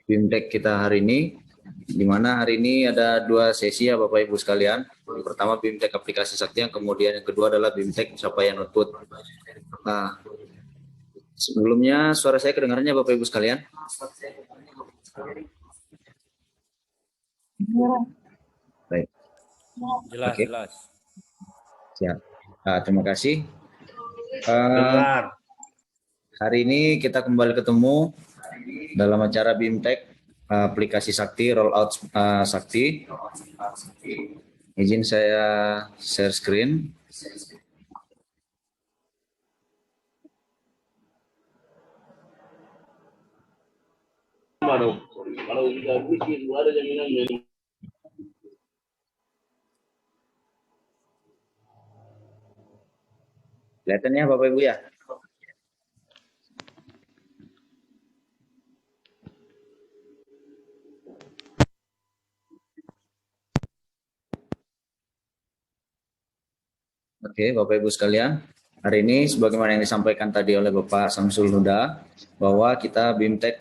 BIMTEK kita hari ini, di mana hari ini ada dua sesi ya Bapak Ibu sekalian. Yang pertama BIMTEK aplikasi sakti, yang kemudian yang kedua adalah BIMTEK capaian output. Nah, sebelumnya suara saya kedengarannya Bapak Ibu sekalian? Baik. Jelas, Oke. jelas. Siap. Terima kasih. Dengar. Hari ini kita kembali ketemu dalam acara BIMTEK aplikasi sakti, rollout sakti. Izin saya share screen. Kalau udah bikin, ada jaminannya. Kelihatannya Bapak Ibu ya? Oke, Bapak Ibu sekalian, hari ini sebagaimana yang disampaikan tadi oleh Bapak Samsul Huda, bahwa kita BIMTEK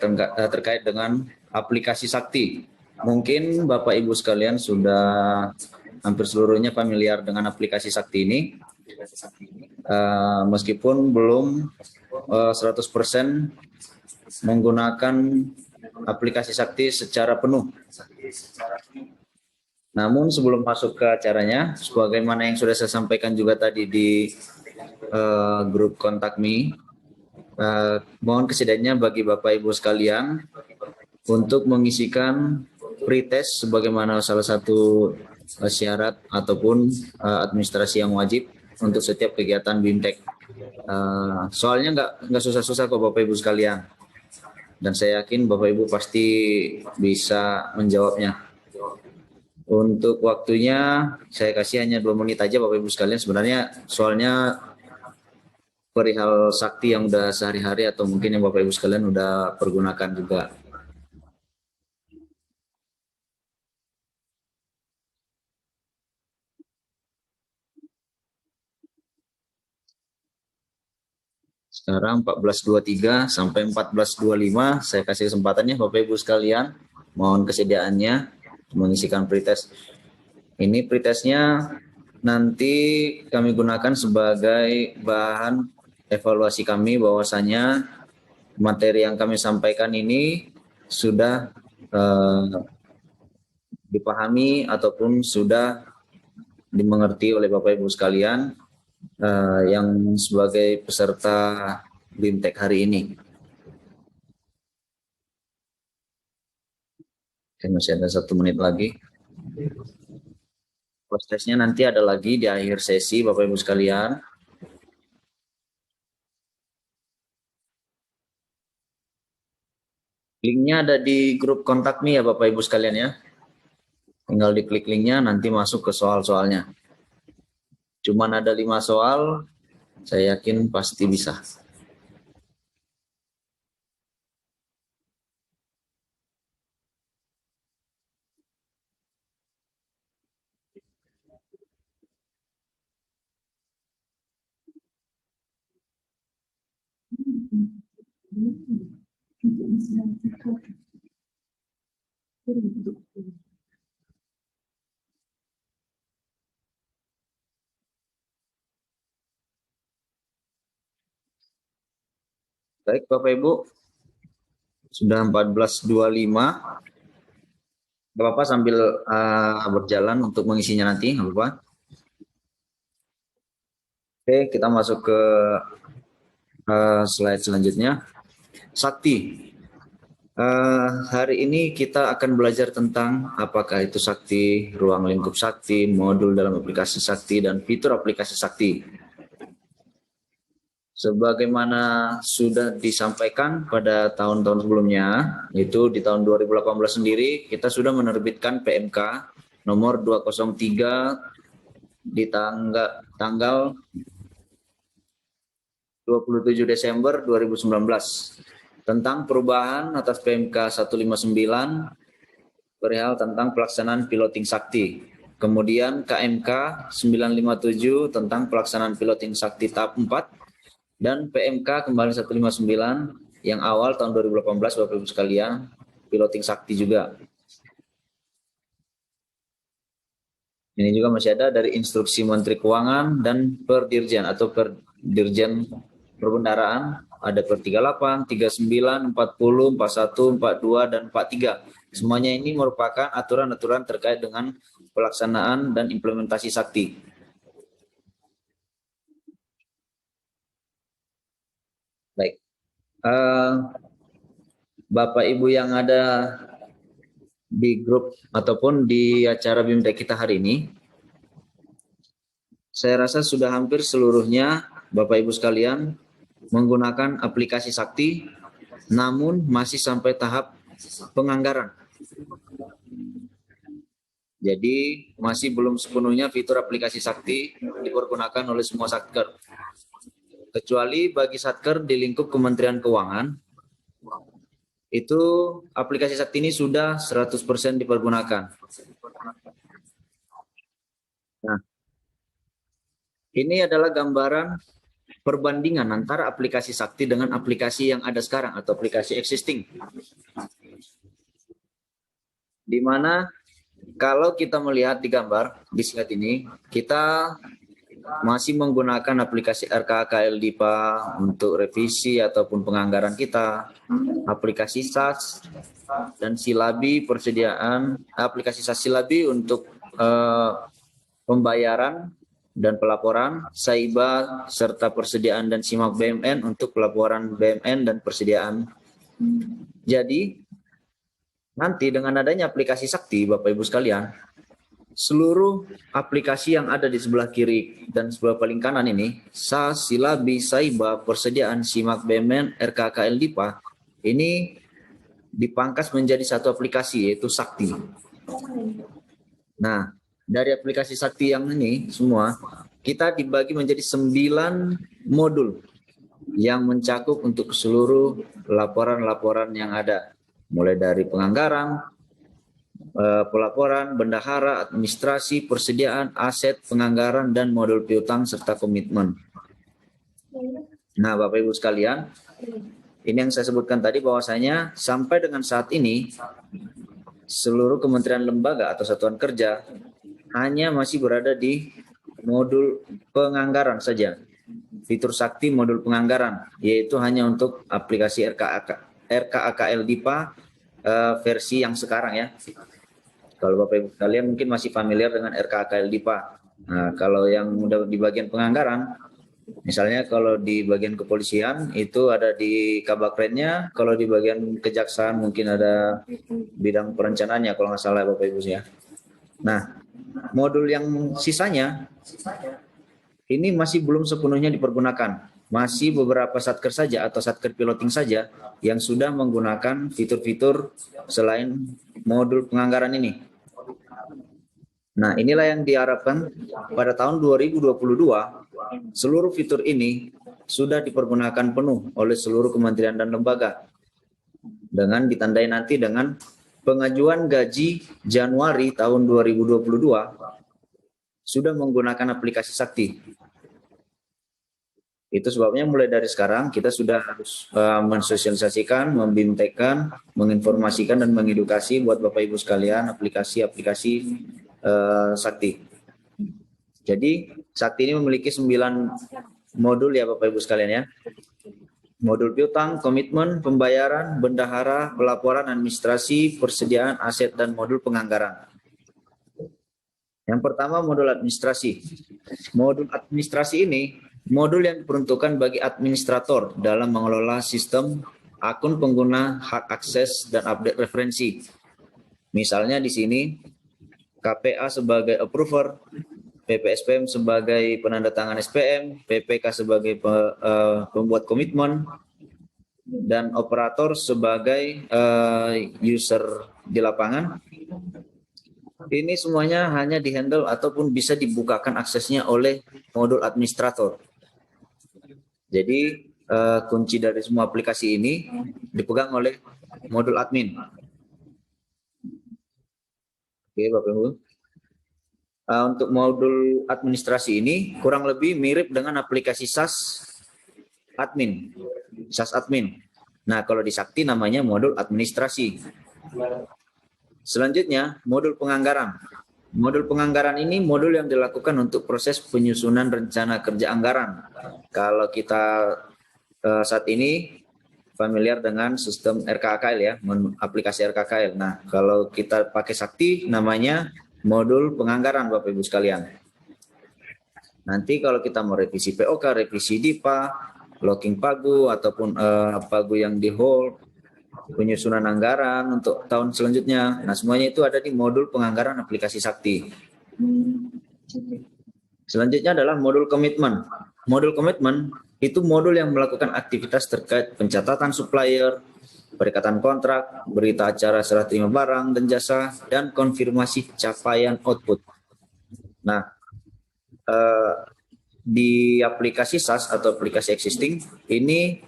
terkait dengan aplikasi sakti. Mungkin Bapak Ibu sekalian sudah hampir seluruhnya familiar dengan aplikasi sakti ini, meskipun belum 100% menggunakan aplikasi sakti secara penuh. Namun sebelum masuk ke acaranya, sebagaimana yang sudah saya sampaikan juga tadi di grup kontak me, mohon kesediaannya bagi Bapak Ibu sekalian untuk mengisikan pretest sebagaimana salah satu syarat ataupun administrasi yang wajib untuk setiap kegiatan BIMTEK. Soalnya nggak susah-susah kok Bapak Ibu sekalian, dan saya yakin Bapak Ibu pasti bisa menjawabnya. Untuk waktunya saya kasih hanya 2 menit aja Bapak Ibu sekalian. Sebenarnya soalnya perihal sakti yang udah sehari-hari atau mungkin yang Bapak Ibu sekalian udah pergunakan juga. Sekarang 14.23 sampai 14.25 saya kasih kesempatannya Bapak Ibu sekalian. Mohon kesediaannya mengisikan pretest. Ini pretestnya nanti kami gunakan sebagai bahan evaluasi kami bahwasanya materi yang kami sampaikan ini sudah dipahami ataupun sudah dimengerti oleh Bapak Ibu sekalian yang sebagai peserta BIMTEK hari ini. Masih ada 1 menit lagi. Prosesnya nanti ada lagi di akhir sesi Bapak Ibu sekalian. Linknya ada di grup kontak me ya Bapak Ibu sekalian ya. Tinggal diklik linknya, nanti masuk ke soal-soalnya. Cuman ada 5 soal, saya yakin pasti bisa. Baik Bapak Ibu, sudah 14.25. Bapak sambil berjalan untuk mengisinya nanti, nggak apa-apa. Oke, kita masuk ke slide selanjutnya. Sakti. Hari ini kita akan belajar tentang apakah itu sakti, ruang lingkup sakti, modul dalam aplikasi sakti, dan fitur aplikasi sakti. Sebagaimana sudah disampaikan pada tahun-tahun sebelumnya, itu di tahun 2018 sendiri, kita sudah menerbitkan PMK nomor 203 di tanggal 27 Desember 2019 tentang perubahan atas PMK 159 perihal tentang pelaksanaan piloting sakti. Kemudian KMK 957 tentang pelaksanaan piloting sakti tahap 4 dan PMK kembali 159 yang awal tahun 2018 Bapak Ibu sekalian piloting sakti juga. Ini juga masih ada dari instruksi Menteri Keuangan dan per Dirjen atau per Dirjen Perbendaraan. Ada per 38, 39, 40, 41, 42, dan 43. Semuanya ini merupakan aturan-aturan terkait dengan pelaksanaan dan implementasi sakti. Baik. Bapak Ibu yang ada di grup ataupun di acara BIMTEK kita hari ini, saya rasa sudah hampir seluruhnya Bapak Ibu sekalian menggunakan aplikasi sakti, namun masih sampai tahap penganggaran. Jadi masih belum sepenuhnya fitur aplikasi sakti dipergunakan oleh semua satker. Kecuali bagi satker di lingkup Kementerian Keuangan, itu aplikasi sakti ini sudah 100% dipergunakan. Nah, ini adalah gambaran perbandingan antara aplikasi sakti dengan aplikasi yang ada sekarang atau aplikasi existing. Di mana kalau kita melihat di gambar di slide ini, kita masih menggunakan aplikasi RKKL DIPA untuk revisi ataupun penganggaran kita, aplikasi SAS dan Silabi persediaan, aplikasi SAS Silabi untuk pembayaran dan pelaporan, Saiba serta persediaan dan Simak BMN untuk pelaporan BMN dan persediaan. Jadi nanti dengan adanya aplikasi sakti, Bapak Ibu sekalian, seluruh aplikasi yang ada di sebelah kiri dan sebelah paling kanan ini, SAS, Silabi, Saiba, persediaan, Simak BMN, RKKL DIPA, ini dipangkas menjadi satu aplikasi yaitu sakti. Nah, dari aplikasi sakti yang ini semua, kita dibagi menjadi 9 modul yang mencakup untuk seluruh laporan-laporan yang ada. Mulai dari penganggaran, pelaporan, bendahara, administrasi, persediaan, aset, penganggaran, dan modul piutang serta komitmen. Nah, Bapak Ibu sekalian, ini yang saya sebutkan tadi bahwasanya sampai dengan saat ini, seluruh kementerian lembaga atau satuan kerja hanya masih berada di modul penganggaran saja. Fitur sakti modul penganggaran, yaitu hanya untuk aplikasi RKAKL DIPA versi yang sekarang ya. Kalau Bapak Ibu sekalian mungkin masih familiar dengan RKAKL DIPA. Nah, kalau yang udah di bagian penganggaran, misalnya kalau di bagian kepolisian itu ada di Kabakrennya, kalau di bagian kejaksaan mungkin ada bidang perencanaannya kalau nggak salah Bapak Ibu ya. Nah, modul yang sisanya ini masih belum sepenuhnya dipergunakan. Masih beberapa satker saja atau satker piloting saja yang sudah menggunakan fitur-fitur selain modul penganggaran ini. Nah, inilah yang diharapkan pada tahun 2022 seluruh fitur ini sudah dipergunakan penuh oleh seluruh kementerian dan lembaga. Dengan ditandai nanti dengan pengajuan gaji Januari tahun 2022 sudah menggunakan aplikasi sakti. Itu sebabnya mulai dari sekarang kita sudah harus mensosialisasikan, membimtekkan, menginformasikan dan mengedukasi buat Bapak Ibu sekalian aplikasi-aplikasi sakti. Jadi sakti ini memiliki 9 modul ya Bapak Ibu sekalian ya. Modul piutang, komitmen, pembayaran, bendahara, pelaporan, administrasi, persediaan, aset, dan modul penganggaran. Yang pertama modul administrasi. Modul administrasi ini modul yang diperuntukkan bagi administrator dalam mengelola sistem akun pengguna, hak akses, dan update referensi. Misalnya di sini KPA sebagai approver, PPSPM sebagai penandatangan SPM, PPK sebagai pembuat komitmen, dan operator sebagai user di lapangan. Ini semuanya hanya dihandle ataupun bisa dibukakan aksesnya oleh modul administrator. Jadi kunci dari semua aplikasi ini dipegang oleh modul admin. Oke, Bapak Ibu. Untuk modul administrasi ini kurang lebih mirip dengan aplikasi SAS admin. SAS admin. Nah, kalau di Sakti namanya modul administrasi. Selanjutnya, modul penganggaran. Modul penganggaran ini modul yang dilakukan untuk proses penyusunan rencana kerja anggaran. Kalau kita saat ini familiar dengan sistem RKKL ya, aplikasi RKKL. Nah, kalau kita pakai Sakti namanya modul penganggaran Bapak Ibu sekalian. Nanti kalau kita mau revisi POK, revisi DIPA, locking pagu ataupun pagu yang di hold, penyusunan anggaran untuk tahun selanjutnya. Nah, semuanya itu ada di modul penganggaran aplikasi Sakti. Selanjutnya adalah modul komitmen. Modul komitmen itu modul yang melakukan aktivitas terkait pencatatan supplier, perikatan kontrak, berita acara serah terima barang dan jasa, dan konfirmasi capaian output. Nah, di aplikasi SaaS atau aplikasi existing ini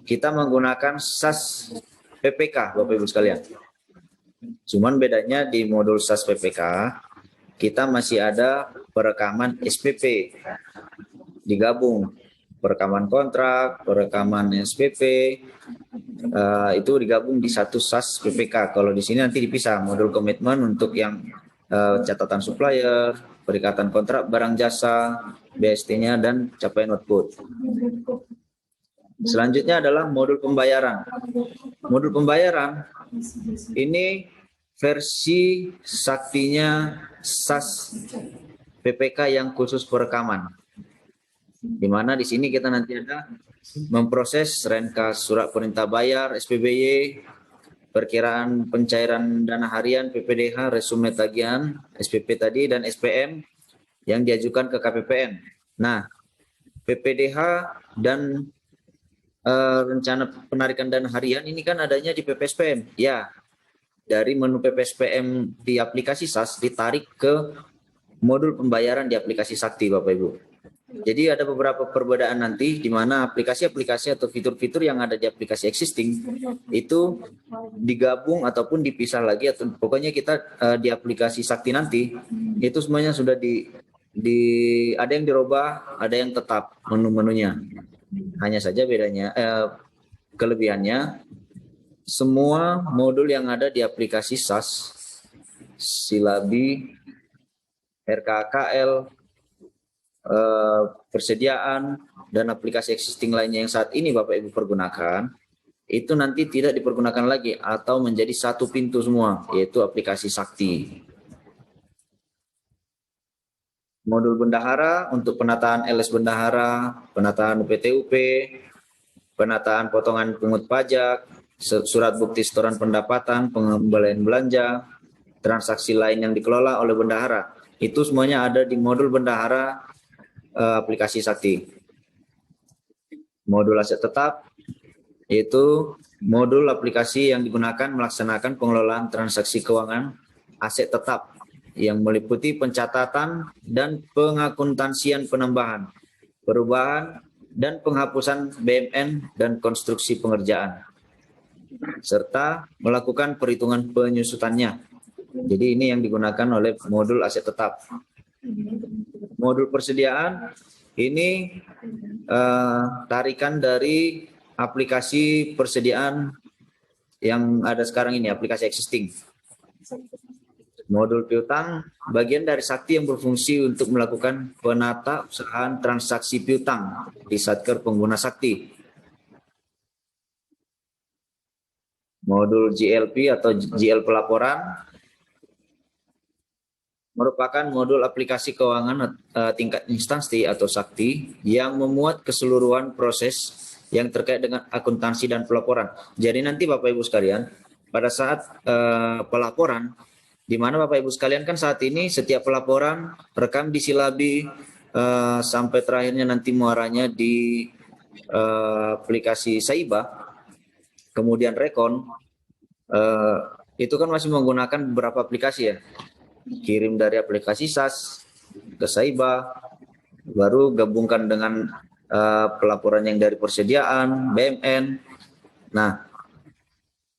kita menggunakan SaaS PPK, Bapak Ibu sekalian. Cuman bedanya di modul SaaS PPK kita masih ada perekaman SPP digabung, perekaman kontrak, perekaman SPP itu digabung di satu SaaS PPK. Kalau di sini nanti dipisah modul komitmen untuk yang catatan supplier, perikatan kontrak barang jasa, BST-nya dan capaian output. Selanjutnya adalah modul pembayaran. Modul pembayaran ini versi saktinya SaaS PPK yang khusus perekaman. Di mana di sini kita nanti ada memproses renkas surat perintah bayar SPBY, perkiraan pencairan dana harian PPDH, resume tagihan SPP tadi dan SPM yang diajukan ke KPPN. Nah, PPDH dan rencana penarikan dana harian ini kan adanya di PPSPM. Ya, dari menu PPSPM di aplikasi SaaS ditarik ke modul pembayaran di aplikasi Sakti, Bapak Ibu. Jadi ada beberapa perbedaan nanti di mana aplikasi-aplikasi atau fitur-fitur yang ada di aplikasi existing itu digabung ataupun dipisah lagi, atau pokoknya kita di aplikasi Sakti nanti itu semuanya sudah ada yang dirubah, ada yang tetap menu-menunya. Hanya saja bedanya kelebihannya semua modul yang ada di aplikasi SaaS, Silabi, RKKL, persediaan dan aplikasi existing lainnya yang saat ini Bapak Ibu pergunakan itu nanti tidak dipergunakan lagi atau menjadi satu pintu semua, yaitu aplikasi Sakti. Modul bendahara untuk penataan LS bendahara, penataan UPT-UP, penataan potongan pungut pajak, surat bukti setoran pendapatan, pengembalian belanja, transaksi lain yang dikelola oleh bendahara. Itu semuanya ada di modul bendahara aplikasi Sakti. Modul aset tetap yaitu modul aplikasi yang digunakan melaksanakan pengelolaan transaksi keuangan aset tetap yang meliputi pencatatan dan pengakuntansian penambahan, perubahan, dan penghapusan BMN dan konstruksi pengerjaan, serta melakukan perhitungan penyusutannya. Jadi ini yang digunakan oleh modul aset tetap. Modul persediaan ini tarikan dari aplikasi persediaan yang ada sekarang ini, aplikasi existing. Modul piutang bagian dari Sakti yang berfungsi untuk melakukan penata usahaan transaksi piutang di Satker pengguna Sakti. Modul GLP atau GL pelaporan merupakan modul aplikasi keuangan tingkat instansi atau Sakti yang memuat keseluruhan proses yang terkait dengan akuntansi dan pelaporan. Jadi nanti Bapak Ibu sekalian, pada saat pelaporan, di mana Bapak Ibu sekalian kan saat ini setiap pelaporan rekam di Silabi sampai terakhirnya nanti muaranya di aplikasi Saiba, kemudian Rekon, itu kan masih menggunakan beberapa aplikasi ya. Kirim dari aplikasi SaaS ke Saiba, baru gabungkan dengan pelaporan yang dari persediaan, BMN. Nah,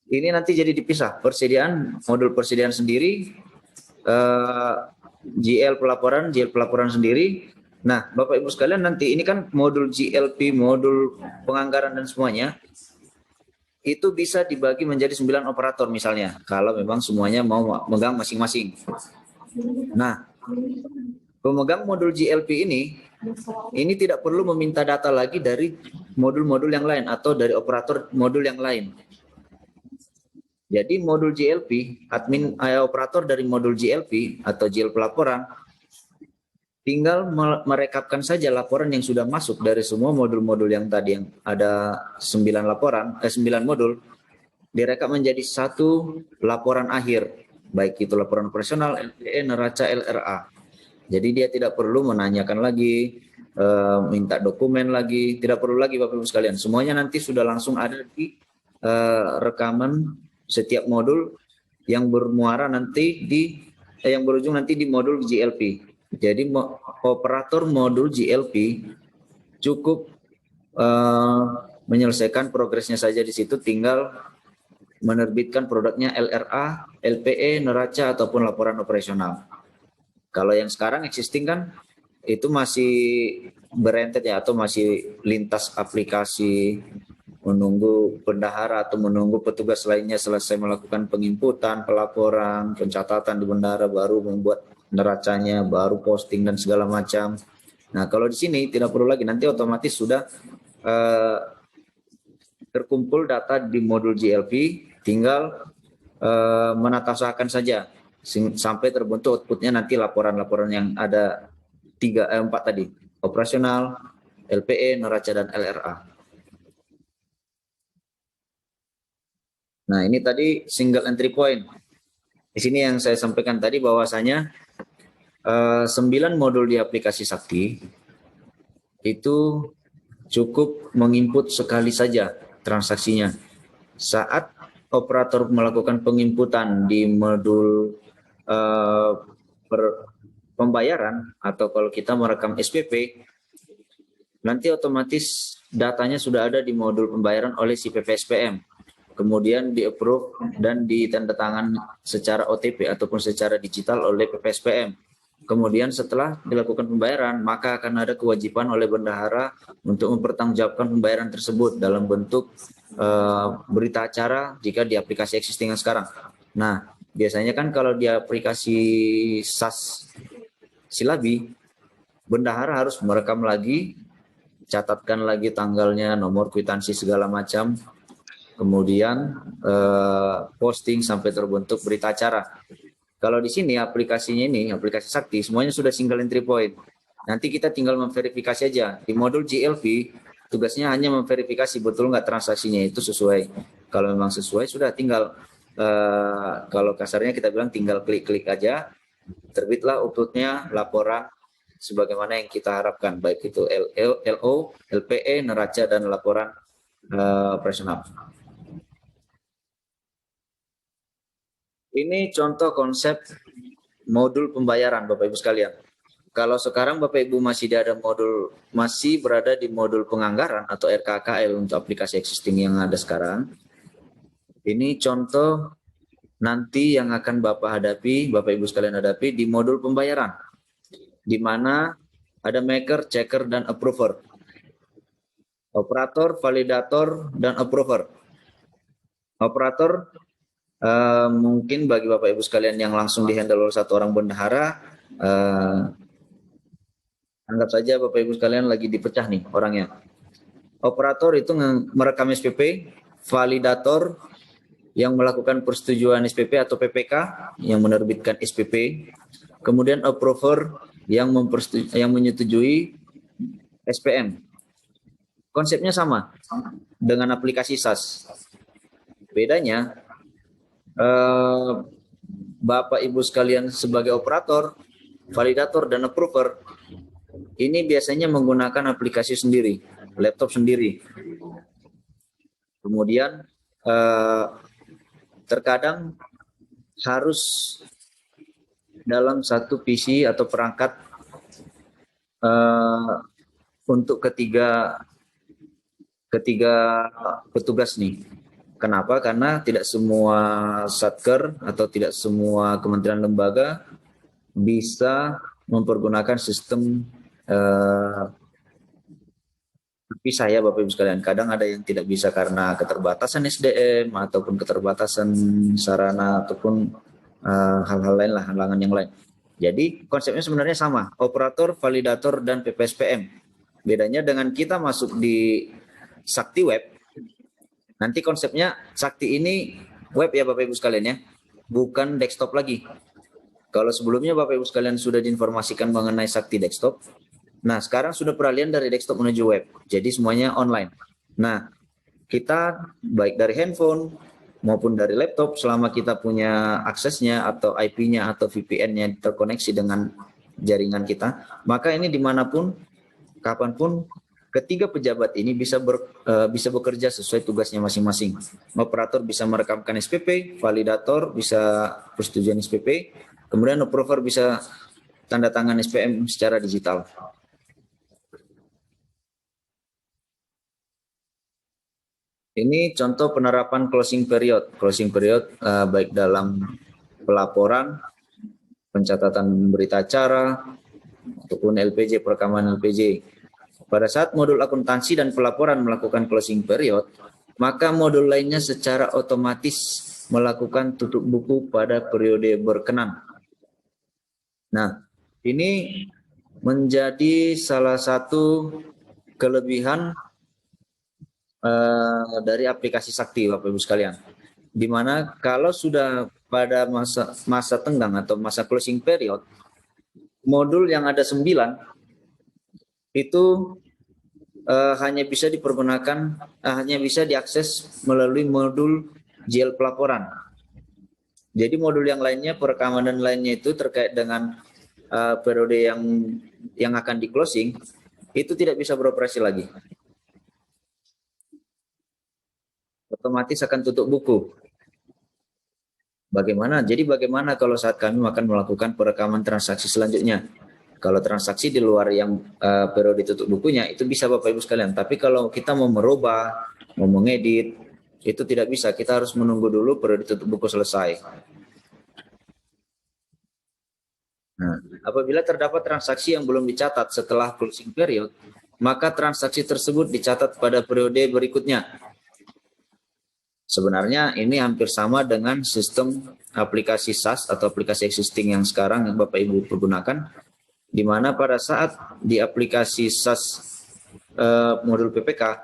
ini nanti jadi dipisah. Persediaan, modul persediaan sendiri, GL pelaporan sendiri. Nah, Bapak Ibu sekalian nanti ini kan modul GLP, modul penganggaran dan semuanya. itu bisa dibagi menjadi 9 operator misalnya, kalau memang semuanya mau megang masing-masing. Nah, pemegang modul GLP ini tidak perlu meminta data lagi dari modul-modul yang lain atau dari operator modul yang lain. Jadi modul GLP, operator dari modul GLP atau GL pelaporan, tinggal merekapkan saja laporan yang sudah masuk dari semua modul-modul yang tadi yang ada 9 modul, direkap menjadi satu laporan akhir, baik itu laporan operasional, LPE, neraca, LRA. Jadi dia tidak perlu menanyakan lagi, minta dokumen lagi, tidak perlu lagi Bapak Ibu sekalian. Semuanya nanti sudah langsung ada di rekaman setiap modul yang bermuara nanti yang berujung nanti di modul GLP. Jadi operator modul GLP cukup menyelesaikan progresnya saja di situ, tinggal menerbitkan produknya LRA, LPE, neraca ataupun laporan operasional. Kalau yang sekarang existing kan itu masih berentet ya, atau masih lintas aplikasi, menunggu bendahara atau menunggu petugas lainnya selesai melakukan penginputan, pelaporan, pencatatan di bendahara, baru membuat neracanya, baru posting dan segala macam. Nah, kalau di sini tidak perlu lagi, nanti otomatis sudah terkumpul data di modul GLP, tinggal menatasakan saja sampai terbentuk outputnya nanti laporan-laporan yang ada 4 tadi, operasional, LPE, neraca, dan LRA. Nah, ini tadi single entry point. Di sini yang saya sampaikan tadi bahwasanya 9 modul di aplikasi Sakti itu cukup menginput sekali saja transaksinya. Saat operator melakukan penginputan di modul pembayaran, atau kalau kita merekam SPP, nanti otomatis datanya sudah ada di modul pembayaran oleh si PPSPM. Kemudian di-approve dan ditandatangan secara OTP ataupun secara digital oleh PPSPM. Kemudian setelah dilakukan pembayaran, maka akan ada kewajiban oleh bendahara untuk mempertanggungjawabkan pembayaran tersebut dalam bentuk berita acara jika di aplikasi existing yang sekarang. Nah, biasanya kan kalau di aplikasi SAS Silabi, bendahara harus merekam lagi, catatkan lagi tanggalnya, nomor kwitansi segala macam, kemudian posting sampai terbentuk berita acara. Kalau di sini aplikasinya ini, aplikasi Sakti, semuanya sudah single entry point. Nanti kita tinggal memverifikasi aja. Di modul GLP, tugasnya hanya memverifikasi betul nggak transaksinya itu sesuai. Kalau memang sesuai, sudah tinggal, kalau kasarnya kita bilang tinggal klik-klik aja, terbitlah outputnya laporan sebagaimana yang kita harapkan, baik itu LO, LPE, neraca, dan laporan operasional. Ini contoh konsep modul pembayaran Bapak Ibu sekalian. Kalau sekarang Bapak Ibu masih berada di modul penganggaran atau RKKL untuk aplikasi existing yang ada sekarang. Ini contoh nanti yang akan Bapak Ibu sekalian hadapi di modul pembayaran, di mana ada maker, checker, dan approver. Operator, validator, dan approver. Operator mungkin bagi Bapak Ibu sekalian yang langsung dihandle oleh satu orang bendahara, anggap saja Bapak Ibu sekalian lagi dipecah nih orangnya. Operator itu merekam SPP, validator yang melakukan persetujuan SPP atau PPK yang menerbitkan SPP, kemudian approver yang menyetujui SPM. Konsepnya sama dengan aplikasi SAS. Bedanya, Bapak Ibu sekalian sebagai operator, validator, dan approver ini biasanya menggunakan aplikasi sendiri, laptop sendiri. Kemudian terkadang harus dalam satu PC atau perangkat untuk ketiga petugas nih. Kenapa? Karena tidak semua satker atau tidak semua kementerian lembaga bisa mempergunakan sistem bisa ya Bapak Ibu sekalian. Kadang ada yang tidak bisa karena keterbatasan SDM ataupun keterbatasan sarana ataupun hal-hal lain lah, halangan yang lain. Jadi konsepnya sebenarnya sama, operator, validator, dan PPSPM. Bedanya dengan kita masuk di Sakti Web, nanti konsepnya Sakti ini web ya Bapak Ibu sekalian ya, bukan desktop lagi. Kalau sebelumnya Bapak Ibu sekalian sudah diinformasikan mengenai Sakti desktop, nah sekarang sudah peralihan dari desktop menuju web, jadi semuanya online. Nah kita baik dari handphone maupun dari laptop, selama kita punya aksesnya atau IP-nya atau VPN-nya terkoneksi dengan jaringan kita, maka ini dimanapun, kapanpun, ketiga pejabat ini bisa bekerja sesuai tugasnya masing-masing. Operator bisa merekamkan SPP, validator bisa persetujuan SPP, kemudian approver bisa tanda tangan SPM secara digital. Ini contoh penerapan closing period. Closing period baik dalam pelaporan, pencatatan berita acara, ataupun LPJ, perekaman LPJ. Pada saat modul akuntansi dan pelaporan melakukan closing period, maka modul lainnya secara otomatis melakukan tutup buku pada periode berkenan. Nah, ini menjadi salah satu kelebihan dari aplikasi Sakti, Bapak Ibu sekalian. Di mana kalau sudah pada masa tenggang atau masa closing period, modul yang ada 9 itu hanya bisa dipergunakan, hanya bisa diakses melalui modul JL pelaporan. Jadi modul yang lainnya, perekaman dan lainnya itu terkait dengan periode yang akan di closing, itu tidak bisa beroperasi lagi. Otomatis akan tutup buku. Bagaimana? Jadi bagaimana kalau saat kami akan melakukan perekaman transaksi selanjutnya? Kalau transaksi di luar yang periode tutup bukunya, itu bisa Bapak Ibu sekalian. Tapi kalau kita mau merubah, mau mengedit, itu tidak bisa. Kita harus menunggu dulu periode tutup buku selesai. Nah, apabila terdapat transaksi yang belum dicatat setelah closing period, maka transaksi tersebut dicatat pada periode berikutnya. Sebenarnya ini hampir sama dengan sistem aplikasi SaaS atau aplikasi existing yang sekarang yang Bapak Ibu pergunakan, di mana pada saat di aplikasi SaaS modul PPK,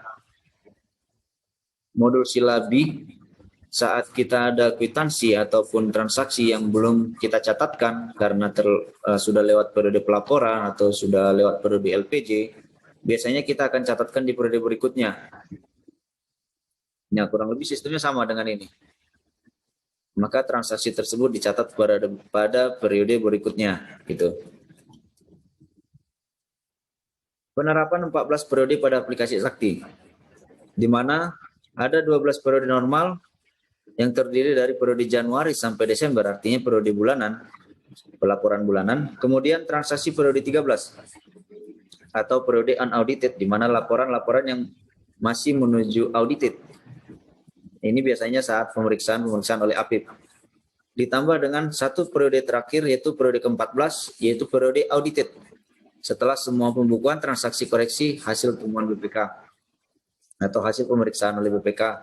modul silabi, saat kita ada kwitansi ataupun transaksi yang belum kita catatkan karena sudah lewat periode pelaporan atau sudah lewat periode LPJ, biasanya kita akan catatkan di periode berikutnya. Ya, kurang lebih sistemnya sama dengan ini. Maka transaksi tersebut dicatat pada periode berikutnya, gitu. Penerapan 14 periode pada aplikasi Sakti, di mana ada 12 periode normal yang terdiri dari periode Januari sampai Desember, artinya periode bulanan, pelaporan bulanan. Kemudian transaksi periode 13 atau periode unaudited, di mana laporan-laporan yang masih menuju audited. Ini biasanya saat pemeriksaan oleh APIP. Ditambah dengan satu periode terakhir, yaitu periode ke-14, yaitu periode audited. Setelah semua pembukuan transaksi koreksi hasil temuan BPK atau hasil pemeriksaan oleh BPK.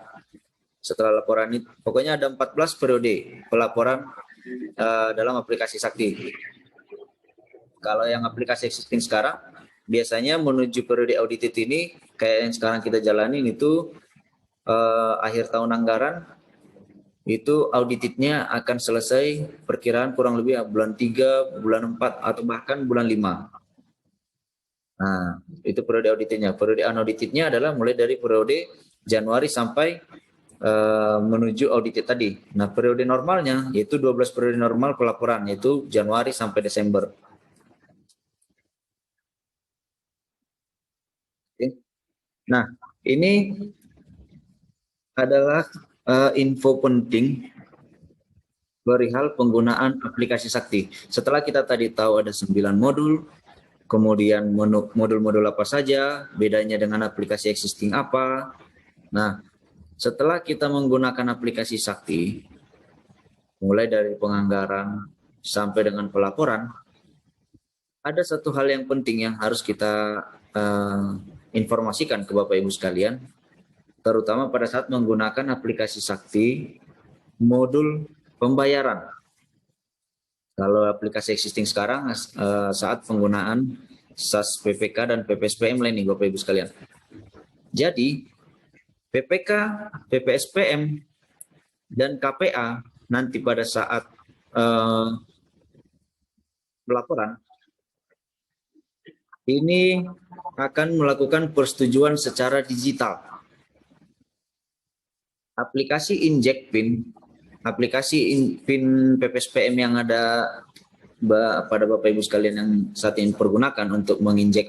Setelah laporan itu, pokoknya ada 14 periode pelaporan dalam aplikasi Sakti. Kalau yang aplikasi existing sekarang, biasanya menuju periode audited ini, kayak yang sekarang kita jalanin itu, akhir tahun anggaran, itu auditnya akan selesai perkiraan kurang lebih bulan 3, bulan 4, atau bahkan bulan 5. Nah, itu periode auditnya. Periode unauditednya adalah mulai dari periode Januari sampai menuju audited tadi. Nah, periode normalnya yaitu 12 periode normal pelaporan, yaitu Januari sampai Desember. Oke. Nah, ini adalah info penting perihal penggunaan aplikasi Sakti. Setelah kita tadi tahu ada 9 modul, kemudian modul-modul apa saja, bedanya dengan aplikasi existing apa. Nah, setelah kita menggunakan aplikasi Sakti, mulai dari penganggaran sampai dengan pelaporan, ada satu hal yang penting yang harus kita informasikan ke Bapak Ibu sekalian, terutama pada saat menggunakan aplikasi Sakti modul pembayaran. Kalau aplikasi existing sekarang saat penggunaan SAS PPK dan PPSPM lain nih Bapak Ibu sekalian. Jadi PPK, PPSPM, dan KPA nanti pada saat pelaporan ini akan melakukan persetujuan secara digital. Aplikasi Inject PIN, aplikasi PIN PPSPM yang ada pada Bapak Ibu sekalian yang saat ini pergunakan untuk menginjek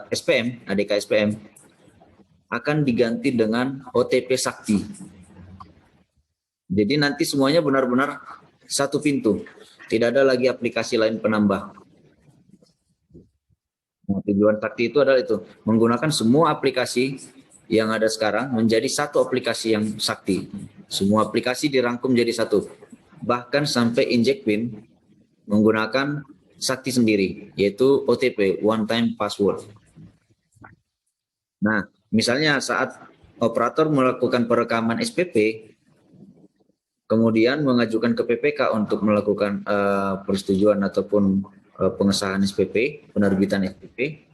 SPM, ADK SPM, akan diganti dengan OTP Sakti. Jadi nanti semuanya benar-benar satu pintu, tidak ada lagi aplikasi lain penambah. Nah, tujuan Sakti itu adalah itu, menggunakan semua aplikasi yang ada sekarang menjadi satu aplikasi yang Sakti. Semua aplikasi dirangkum jadi satu. Bahkan sampai inject PIN menggunakan Sakti sendiri, yaitu OTP, one time password. Nah, misalnya saat operator melakukan perekaman SPP, kemudian mengajukan ke PPK untuk melakukan persetujuan ataupun pengesahan SPP, penerbitan SPP,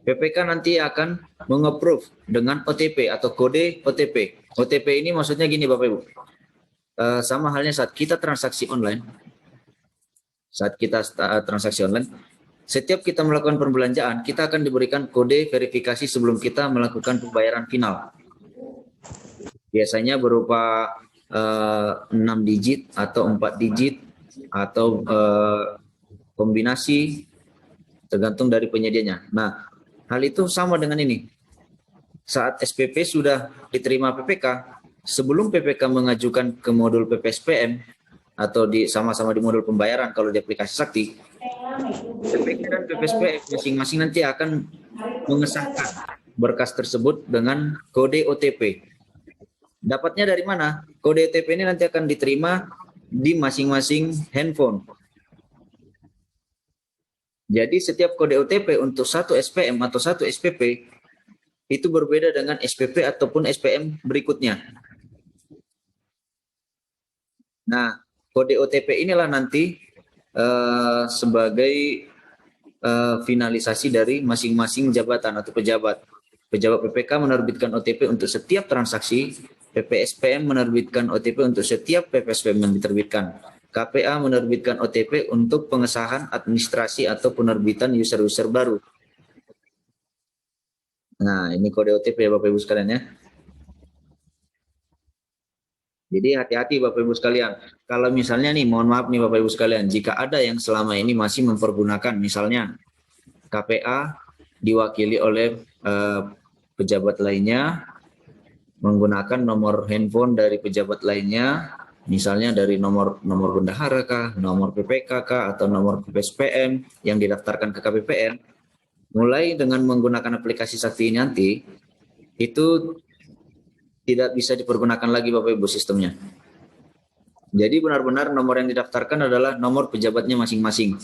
PPK nanti akan meng-approve dengan OTP atau kode OTP. OTP ini maksudnya gini Bapak Ibu, sama halnya saat kita transaksi online. Saat kita transaksi online, setiap kita melakukan perbelanjaan, kita akan diberikan kode verifikasi sebelum kita melakukan pembayaran final. Biasanya berupa 6 digit atau 4 digit atau kombinasi tergantung dari penyedianya. Nah, hal itu sama dengan ini. Saat SPP sudah diterima PPK, sebelum PPK mengajukan ke modul PPSPM atau sama-sama di modul pembayaran kalau di aplikasi Sakti, PPK dan PPSPM masing-masing nanti akan mengesahkan berkas tersebut dengan kode OTP. Dapatnya dari mana? Kode OTP ini nanti akan diterima di masing-masing handphone. Jadi setiap kode OTP untuk satu SPM atau satu SPP itu berbeda dengan SPP ataupun SPM berikutnya. Nah, kode OTP inilah nanti sebagai finalisasi dari masing-masing jabatan atau pejabat. Pejabat PPK menerbitkan OTP untuk setiap transaksi, PPSPM menerbitkan OTP untuk setiap PPSPM yang diterbitkan. KPA menerbitkan OTP untuk pengesahan administrasi atau penerbitan user-user baru. Nah, ini kode OTP ya Bapak Ibu sekalian ya. Jadi hati-hati Bapak Ibu sekalian. Kalau misalnya nih, mohon maaf nih Bapak Ibu sekalian, jika ada yang selama ini masih mempergunakan misalnya KPA diwakili oleh pejabat lainnya, menggunakan nomor handphone dari pejabat lainnya, misalnya dari nomor bendahara kah, nomor PPK kah, atau nomor PPSPM yang didaftarkan ke KPPN, mulai dengan menggunakan aplikasi Sakti ini nanti, itu tidak bisa dipergunakan lagi Bapak Ibu sistemnya. Jadi benar-benar nomor yang didaftarkan adalah nomor pejabatnya masing-masing.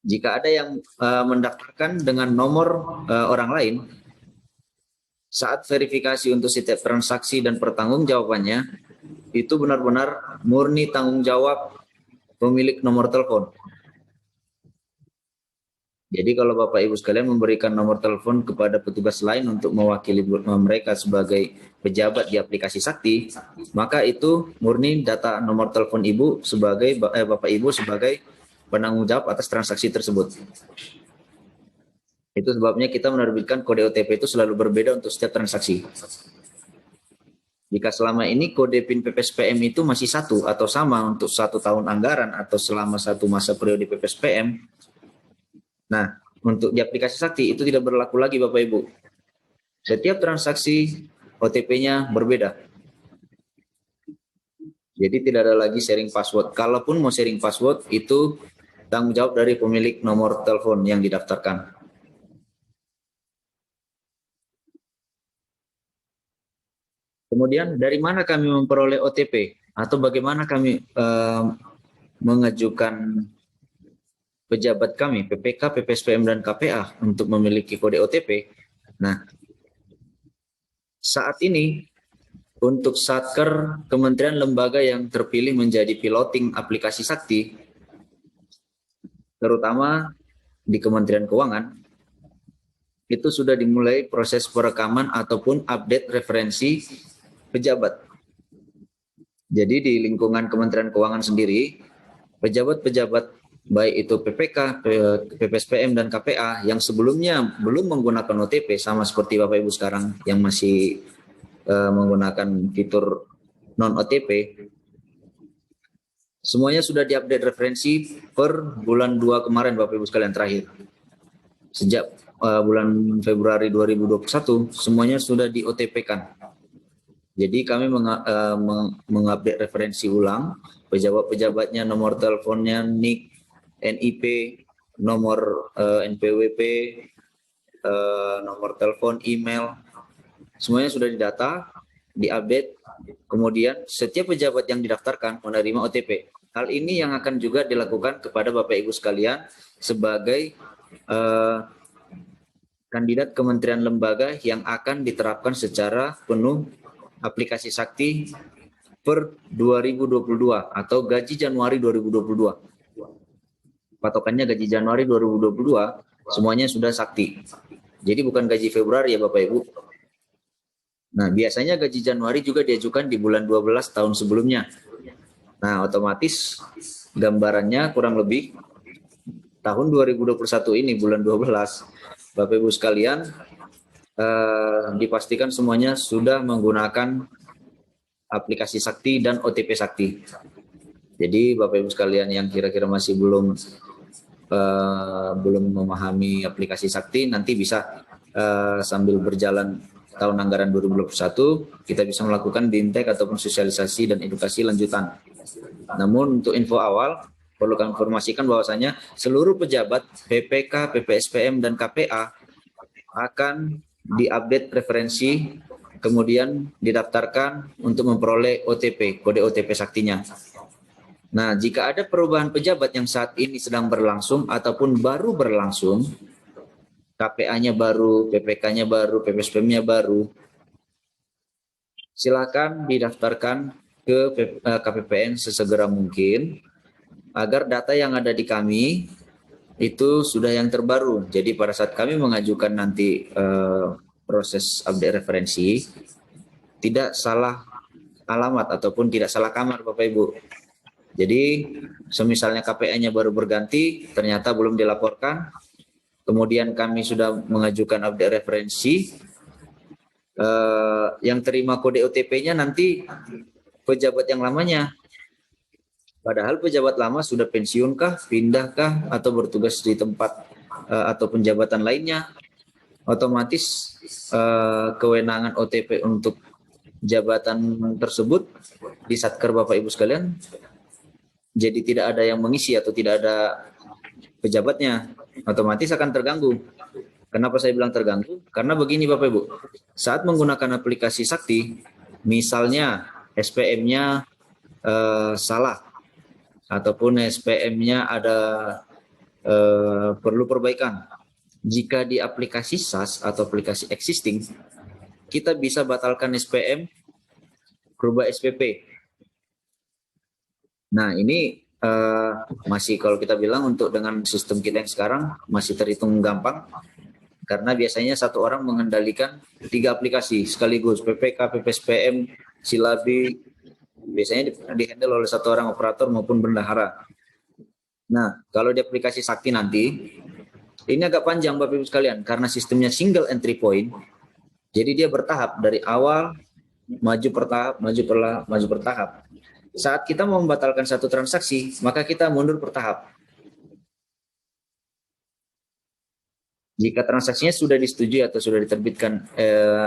Jika ada yang mendaftarkan dengan nomor orang lain, saat verifikasi untuk setiap transaksi dan pertanggungjawabannya, itu benar-benar murni tanggung jawab pemilik nomor telepon. Jadi kalau Bapak Ibu sekalian memberikan nomor telepon kepada petugas lain untuk mewakili mereka sebagai pejabat di aplikasi Sakti, maka itu murni data nomor telepon Ibu sebagai Bapak Ibu sebagai penanggung jawab atas transaksi tersebut. Itu sebabnya kita menerbitkan kode OTP itu selalu berbeda untuk setiap transaksi. Jika selama ini kode PIN PPSPM itu masih satu atau sama untuk 1 tahun anggaran atau selama 1 masa periode PPSPM, nah untuk di aplikasi Sakti itu tidak berlaku lagi Bapak Ibu. Setiap transaksi OTP-nya berbeda. Jadi tidak ada lagi sharing password. Kalaupun mau sharing password itu tanggung jawab dari pemilik nomor telepon yang didaftarkan. Kemudian dari mana kami memperoleh OTP atau bagaimana kami mengajukan pejabat kami, PPK, PPSPM, dan KPA untuk memiliki kode OTP. Nah, saat ini untuk Satker kementerian lembaga yang terpilih menjadi piloting aplikasi Sakti, terutama di Kementerian Keuangan, itu sudah dimulai proses perekaman ataupun update referensi pejabat. Jadi di lingkungan Kementerian Keuangan sendiri, pejabat-pejabat baik itu PPK, PPSPM, dan KPA yang sebelumnya belum menggunakan OTP, sama seperti Bapak Ibu sekarang yang masih menggunakan fitur non-OTP, semuanya sudah diupdate referensi per bulan 2 kemarin Bapak Ibu sekalian terakhir. Sejak bulan Februari 2021 semuanya sudah di-OTP-kan. Jadi kami mengupdate referensi ulang, pejabat-pejabatnya, nomor teleponnya, NIK, NIP, nomor NPWP, nomor telepon, email, semuanya sudah didata, diupdate. Kemudian setiap pejabat yang didaftarkan menerima OTP. Hal ini yang akan juga dilakukan kepada Bapak Ibu sekalian sebagai kandidat kementerian lembaga yang akan diterapkan secara penuh aplikasi Sakti per 2022 atau gaji Januari 2022. Patokannya gaji Januari 2022 semuanya sudah Sakti. Jadi bukan gaji Februari ya Bapak Ibu. Nah, biasanya gaji Januari juga diajukan di bulan 12 tahun sebelumnya. Nah, otomatis gambarannya kurang lebih tahun 2021 ini bulan 12, Bapak Ibu sekalian, dipastikan semuanya sudah menggunakan aplikasi Sakti dan OTP Sakti. Jadi Bapak Ibu sekalian yang kira-kira masih belum memahami aplikasi Sakti, nanti bisa sambil berjalan tahun anggaran 2021 kita bisa melakukan BIMTEK ataupun sosialisasi dan edukasi lanjutan. Namun untuk info awal perlu kami informasikan bahwasanya seluruh pejabat PPK, PPSPM, dan KPA akan diupdate referensi, kemudian didaftarkan untuk memperoleh OTP, kode OTP Saktinya. Nah, jika ada perubahan pejabat yang saat ini sedang berlangsung ataupun baru berlangsung, KPA-nya baru, PPK-nya baru, PPSPM-nya baru, silakan didaftarkan ke KPPN sesegera mungkin agar data yang ada di kami itu sudah yang terbaru. Jadi pada saat kami mengajukan nanti proses update referensi, tidak salah alamat ataupun tidak salah kamar Bapak Ibu. Jadi semisalnya KPA-nya baru berganti, ternyata belum dilaporkan, kemudian kami sudah mengajukan update referensi, yang terima kode OTP-nya nanti pejabat yang lamanya. Padahal pejabat lama sudah pensiunkah, pindahkah, atau bertugas di tempat ataupun jabatan lainnya, otomatis kewenangan OTP untuk jabatan tersebut di Satker Bapak Ibu sekalian, jadi tidak ada yang mengisi atau tidak ada pejabatnya, otomatis akan terganggu. Kenapa saya bilang terganggu? Karena begini Bapak Ibu, saat menggunakan aplikasi Sakti, misalnya SPM-nya salah, ataupun SPM-nya ada perlu perbaikan. Jika di aplikasi SAS atau aplikasi existing, kita bisa batalkan SPM, berubah SPP. Nah, ini masih kalau kita bilang untuk dengan sistem kita yang sekarang masih terhitung gampang, karena biasanya satu orang mengendalikan 3 aplikasi sekaligus, PPK, PPSPM, Silabi, biasanya dihandle oleh satu orang operator maupun bendahara. Nah, kalau di aplikasi Sakti nanti, ini agak panjang Bapak Ibu sekalian, karena sistemnya single entry point, jadi dia bertahap dari awal, maju bertahap. Saat kita mau membatalkan satu transaksi, maka kita mundur bertahap. Jika transaksinya sudah disetujui atau sudah diterbitkan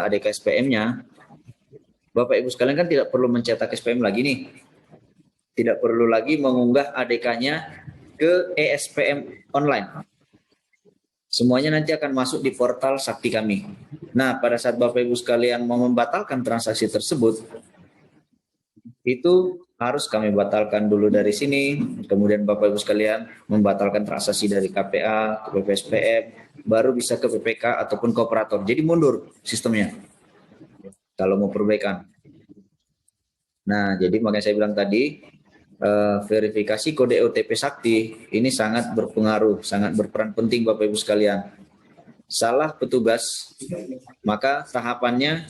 ADK SPM-nya, Bapak Ibu sekalian kan tidak perlu mencetak SPM lagi nih. Tidak perlu lagi mengunggah ADK-nya ke ESPM online. Semuanya nanti akan masuk di portal Sakti kami. Nah, pada saat Bapak Ibu sekalian mau membatalkan transaksi tersebut, itu harus kami batalkan dulu dari sini, kemudian Bapak Ibu sekalian membatalkan transaksi dari KPA ke BPSPM, baru bisa ke PPK ataupun ke operator. Jadi mundur sistemnya kalau mau perbaikan. Nah, jadi makanya saya bilang tadi, verifikasi kode OTP Sakti ini sangat berpengaruh, sangat berperan penting Bapak Ibu sekalian. Salah petugas, maka tahapannya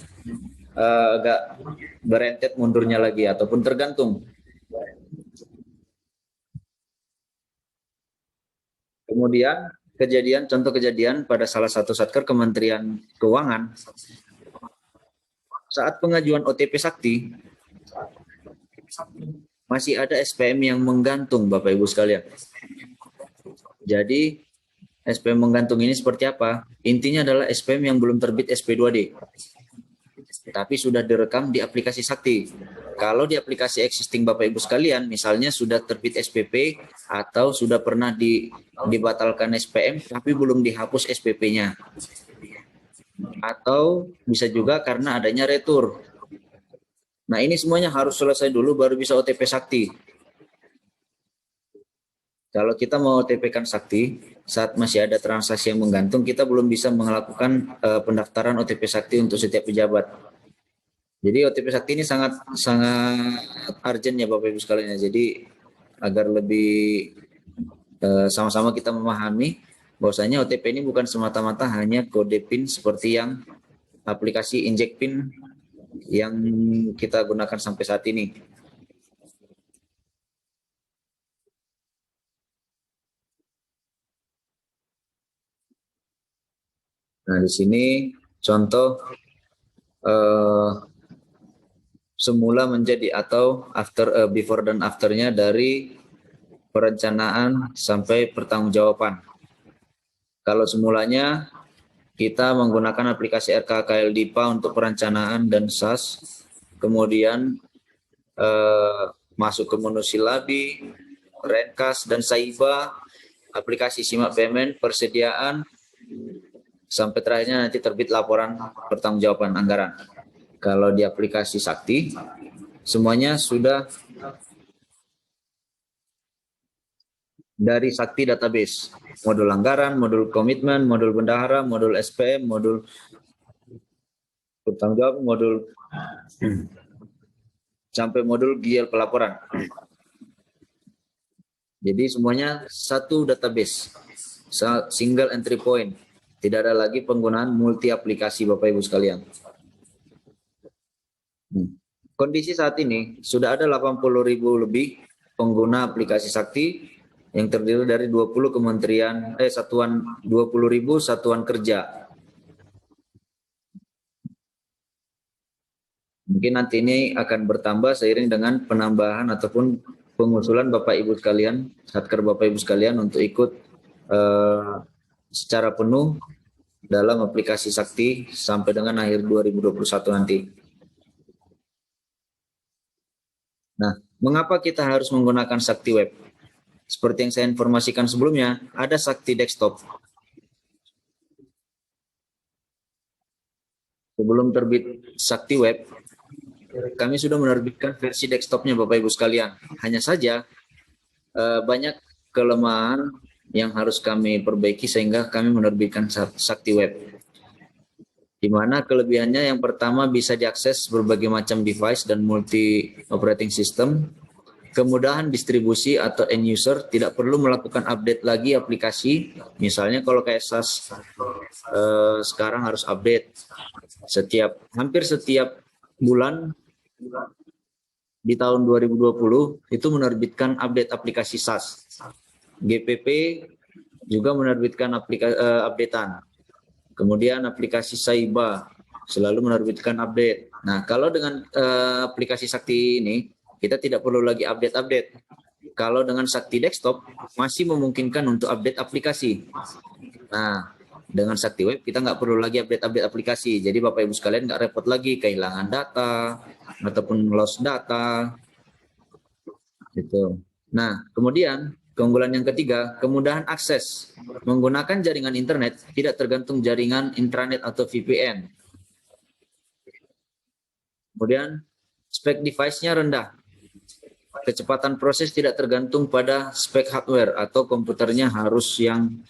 agak berentet mundurnya lagi ataupun tergantung. Kemudian contoh kejadian pada salah satu satker Kementerian Keuangan saat pengajuan OTP Sakti masih ada SPM yang menggantung Bapak Ibu sekalian. Jadi SPM menggantung ini seperti apa? Intinya adalah SPM yang belum terbit SP2D. Tapi sudah direkam di aplikasi Sakti. Kalau di aplikasi existing Bapak Ibu sekalian, misalnya sudah terbit SPP atau sudah pernah dibatalkan SPM, tapi belum dihapus SPP-nya. Atau bisa juga karena adanya retur. Nah, ini semuanya harus selesai dulu baru bisa OTP Sakti. Kalau kita mau OTP-kan Sakti, saat masih ada transaksi yang menggantung, kita belum bisa melakukan pendaftaran OTP Sakti untuk setiap pejabat. Jadi OTP Sakti ini sangat urgent ya Bapak Ibu sekalian. Jadi agar lebih sama-sama kita memahami bahwasanya OTP ini bukan semata-mata hanya kode PIN seperti yang aplikasi inject PIN yang kita gunakan sampai saat ini. Nah, di sini contoh semula menjadi atau before dan afternya dari perencanaan sampai pertanggungjawaban. Kalau semulanya kita menggunakan aplikasi RKKL DIPA untuk perencanaan dan SAS, kemudian masuk ke menu Silabi, Renkas dan Saiba, aplikasi Simak Payment, persediaan, sampai terakhirnya nanti terbit laporan pertanggungjawaban anggaran. Kalau di aplikasi Sakti, semuanya sudah dari Sakti Database. Modul anggaran, modul komitmen, modul bendahara, modul SPM, modul pertanggungjawaban, modul sampai modul GIL pelaporan. Jadi semuanya satu database, single entry point. Tidak ada lagi penggunaan multi aplikasi Bapak Ibu sekalian. Kondisi saat ini sudah ada 80.000 lebih pengguna aplikasi Sakti yang terdiri dari 20 kementerian 20.000 satuan kerja. Mungkin nanti ini akan bertambah seiring dengan penambahan ataupun pengusulan Bapak Ibu sekalian, satker Bapak Ibu sekalian untuk ikut secara penuh dalam aplikasi Sakti sampai dengan akhir 2021 nanti. Nah, mengapa kita harus menggunakan Sakti Web? Seperti yang saya informasikan sebelumnya, ada Sakti Desktop. Sebelum terbit Sakti Web, kami sudah menerbitkan versi desktopnya Bapak Ibu sekalian. Hanya saja banyak kelemahan yang harus kami perbaiki sehingga kami menerbitkan Sakti Web. Di mana kelebihannya yang pertama bisa diakses berbagai macam device dan multi operating system. Kemudahan distribusi atau end user tidak perlu melakukan update lagi aplikasi. Misalnya kalau kayak SAS sekarang harus update hampir setiap bulan di tahun 2020 itu menerbitkan update aplikasi SAS. GPP juga menerbitkan updatean. Kemudian aplikasi Saiba selalu menerbitkan update. Nah, kalau dengan aplikasi Sakti ini, kita tidak perlu lagi update-update. Kalau dengan Sakti Desktop, masih memungkinkan untuk update aplikasi. Nah, dengan Sakti Web, kita nggak perlu lagi update-update aplikasi. Jadi Bapak Ibu sekalian nggak repot lagi kehilangan data, ataupun lost data. Gitu. Nah, kemudian keunggulan yang ketiga, kemudahan akses. Menggunakan jaringan internet tidak tergantung jaringan intranet atau VPN. Kemudian spek device-nya rendah. kecepatan proses tidak tergantung pada spek hardware atau komputernya harus yang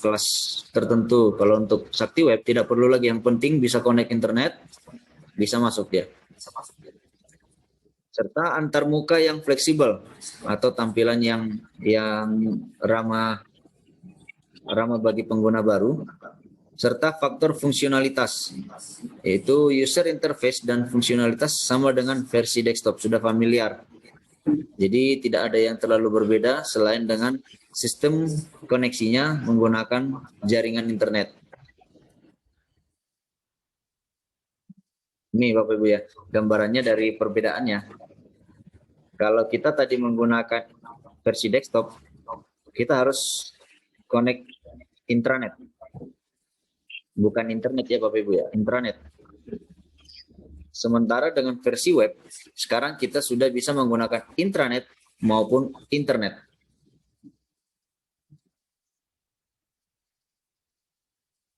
kelas tertentu. Kalau untuk Sakti Web tidak perlu lagi, yang penting bisa connect internet, bisa masuk dia. Serta antarmuka yang fleksibel atau tampilan yang ramah bagi pengguna baru, serta faktor fungsionalitas, yaitu user interface dan fungsionalitas sama dengan versi desktop, sudah familiar. Jadi tidak ada yang terlalu berbeda selain dengan sistem koneksinya menggunakan jaringan internet. Ini Bapak Ibu ya, gambarannya dari perbedaannya. Kalau kita tadi menggunakan versi desktop, kita harus connect intranet. Bukan internet ya Bapak Ibu ya, intranet. Sementara dengan versi web, sekarang kita sudah bisa menggunakan intranet maupun internet.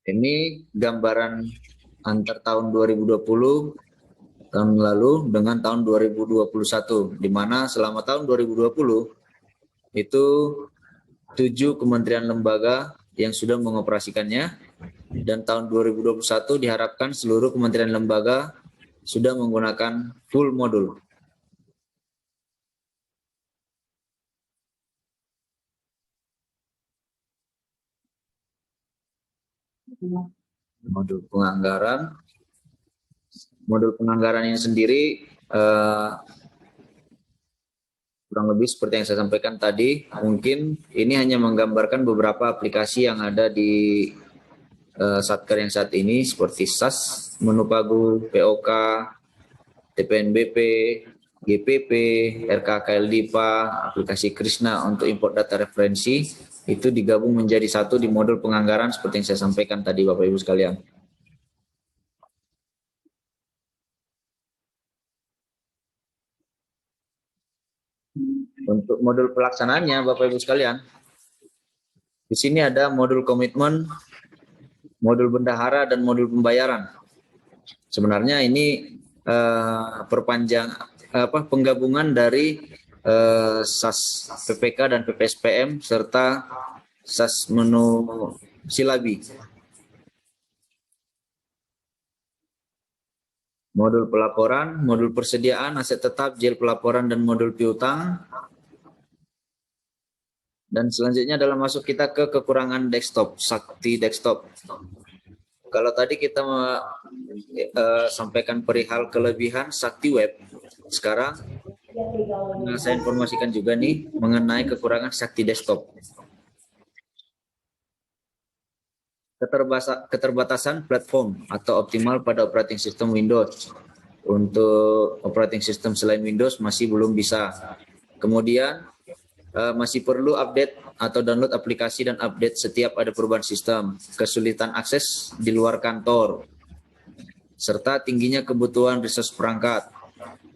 Ini gambaran antar tahun 2020 tahun lalu dengan tahun 2021, di mana selama tahun 2020 itu 7 kementerian lembaga yang sudah mengoperasikannya, dan tahun 2021 diharapkan seluruh kementerian lembaga sudah menggunakan full modul. Modul penganggaran ini sendiri kurang lebih seperti yang saya sampaikan tadi. Mungkin ini hanya menggambarkan beberapa aplikasi yang ada di Satker yang saat ini, seperti SAS, Menu Pagu, POK, TPNBP, GPP, RKKLDIPA, aplikasi Krishna untuk import data referensi, itu digabung menjadi satu di modul penganggaran seperti yang saya sampaikan tadi Bapak Ibu sekalian. Untuk modul pelaksanaannya Bapak Ibu sekalian, di sini ada modul komitmen, modul bendahara, dan modul pembayaran. Sebenarnya ini penggabungan dari SAS PPK dan PPSPM serta SAS menu silabi. Modul pelaporan, modul persediaan aset tetap, jil pelaporan, dan modul piutang. Dan selanjutnya adalah masuk kita ke kekurangan desktop, Sakti desktop. Kalau tadi kita sampaikan perihal kelebihan Sakti Web, sekarang saya informasikan juga nih mengenai kekurangan Sakti desktop. Keterbatasan platform atau optimal pada operating system Windows. Untuk operating system selain Windows masih belum bisa. Kemudian masih perlu update atau download aplikasi dan update setiap ada perubahan sistem, kesulitan akses di luar kantor, serta tingginya kebutuhan resource perangkat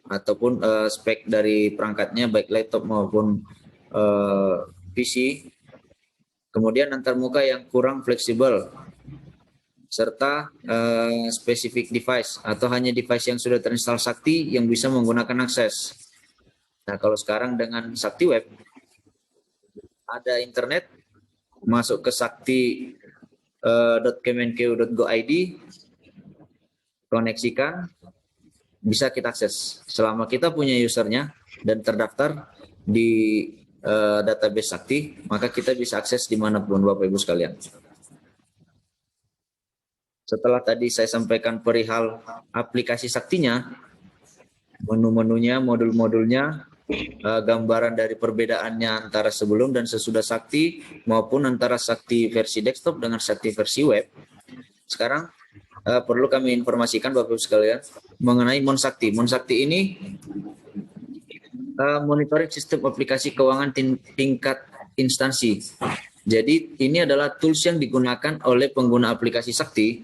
ataupun spek dari perangkatnya baik laptop maupun PC. Kemudian antarmuka yang kurang fleksibel, serta spesifik device atau hanya device yang sudah terinstall Sakti yang bisa menggunakan akses. Nah, kalau sekarang dengan Sakti Web ada internet, masuk ke sakti.kemenkeu.go.id, koneksikan, bisa kita akses. Selama kita punya usernya dan terdaftar di database Sakti, maka kita bisa akses dimanapun Bapak Ibu sekalian. Setelah tadi saya sampaikan perihal aplikasi Saktinya, menu-menunya, modul-modulnya, gambaran dari perbedaannya antara sebelum dan sesudah Sakti maupun antara Sakti versi desktop dengan Sakti versi web. Sekarang perlu kami informasikan Bapak Ibu sekalian mengenai Monsakti. Monsakti ini monitoring sistem aplikasi keuangan tingkat instansi. Jadi ini adalah tools yang digunakan oleh pengguna aplikasi Sakti